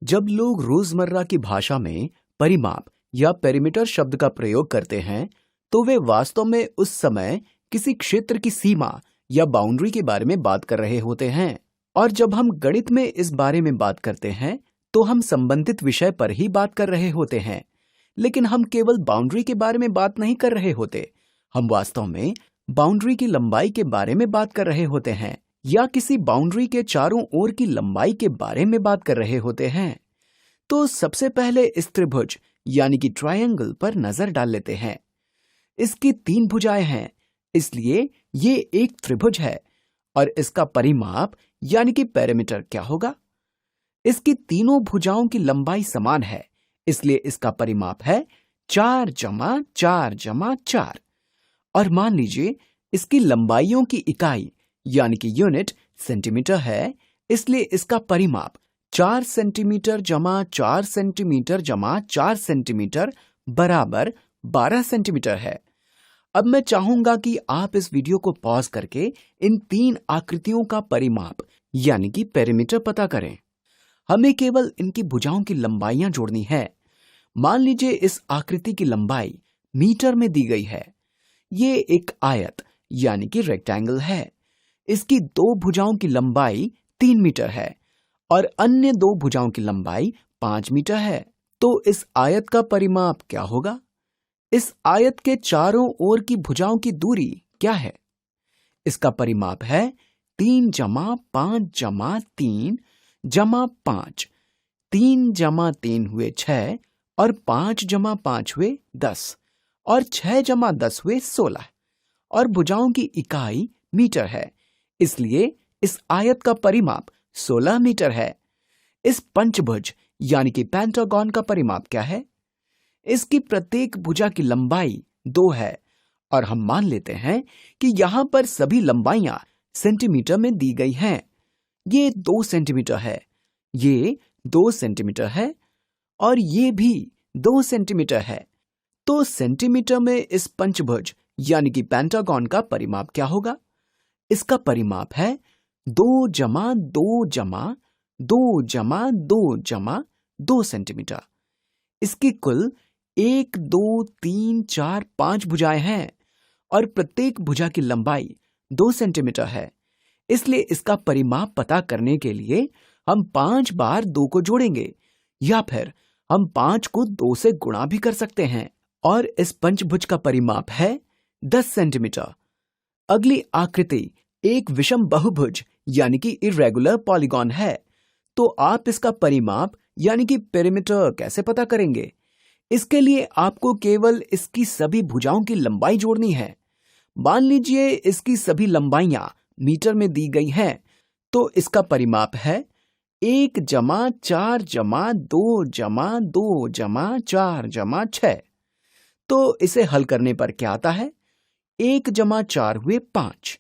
जब लोग रोजमर्रा की भाषा में परिमाप या पेरीमीटर शब्द का प्रयोग करते हैं, तो वे वास्तव में उस समय किसी क्षेत्र की सीमा या बाउंड्री के बारे में बात कर रहे होते हैं। और जब हम गणित में इस बारे में बात करते हैं, तो हम संबंधित विषय पर ही बात कर रहे होते हैं, लेकिन हम केवल बाउंड्री के बारे में बात नहीं कर रहे होते। हम वास्तव में बाउंड्री की लंबाई के बारे में बात कर रहे होते हैं या किसी बाउंड्री के चारों ओर की लंबाई के बारे में बात कर रहे होते हैं। तो सबसे पहले इस त्रिभुज यानी कि ट्रायंगल पर नजर डाल लेते हैं। इसकी 3 भुजाएं हैं, इसलिए ये एक त्रिभुज है और इसका परिमाप यानी कि पेरीमीटर क्या होगा? इसकी तीनों भुजाओं की लंबाई समान है, इसलिए इसका परिमाप है 4 जमा 4 जमा 4। और मान लीजिए इसकी लंबाइयों की इकाई यानी कि यूनिट सेंटीमीटर है, इसलिए इसका परिमाप 4 सेंटीमीटर जमा 4 सेंटीमीटर जमा 4 सेंटीमीटर बराबर 12 सेंटीमीटर है। अब मैं चाहूंगा कि आप इस वीडियो को पॉज करके इन 3 आकृतियों का परिमाप यानी कि पेरीमीटर पता करें। हमें केवल इनकी भुजाओं की लंबाइयां जोड़नी है। मान लीजिए इस आकृति की लंबाई मीटर में दी गई है। ये एक आयत यानी कि रेक्टेंगल है। इसकी 2 भुजाओं की लंबाई 3 मीटर है और अन्य 2 भुजाओं की लंबाई 5 मीटर है। तो इस आयत का परिमाप क्या होगा? इस आयत के चारों ओर की भुजाओं की दूरी क्या है? इसका परिमाप है 3 जमा 5 जमा 3 जमा 5। 3 जमा 3 हुए 6 और 5 जमा 5 हुए 10 और 6 जमा 10 हुए 16 और भुजाओं की इकाई मीटर है, इसलिए इस आयत का परिमाप 16 मीटर है। इस पंचभुज यानी कि पेंटागन का परिमाप क्या है? इसकी प्रत्येक भुजा की लंबाई 2 है और हम मान लेते हैं कि यहां पर सभी लंबाइयां सेंटीमीटर में दी गई हैं। ये 2 सेंटीमीटर है, ये 2 सेंटीमीटर है और ये भी 2 सेंटीमीटर है। तो सेंटीमीटर में इस पंचभुज यानी कि पेंटागन का परिमाप क्या होगा? इसका परिमाप है 2 जमा 2 जमा 2 जमा 2 जमा 2 सेंटीमीटर। इसकी कुल 1 2 3 4 5 भुजाएं हैं और प्रत्येक भुजा की लंबाई 2 सेंटीमीटर है, इसलिए इसका परिमाप पता करने के लिए हम 5 बार 2 को जोड़ेंगे या फिर हम 5 को 2 से गुणा भी कर सकते हैं और इस पंचभुज का परिमाप है 10 सेंटीमीटर। अगली आकृति एक विषम बहुभुज यानी कि इर्रेगुलर पॉलीगॉन है। तो आप इसका परिमाप यानी कि पेरीमीटर कैसे पता करेंगे? इसके लिए आपको केवल इसकी सभी भुजाओं की लंबाई जोड़नी है। मान लीजिए इसकी सभी लंबाइयां मीटर में दी गई हैं, तो इसका परिमाप है 1 जमा 4 जमा 2 जमा 2 जमा 4 जमा 6। तो इसे हल करने पर क्या आता है? 1 जमा 4 हुए 5,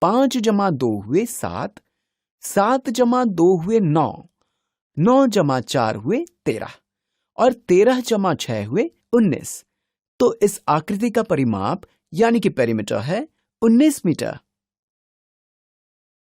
5 जमा 2 हुए 7, 7 जमा 2 हुए 9, 9 जमा 4 हुए 13 और 13 जमा 6 हुए 19। तो इस आकृति का परिमाप यानी कि पेरीमीटर है 19 मीटर।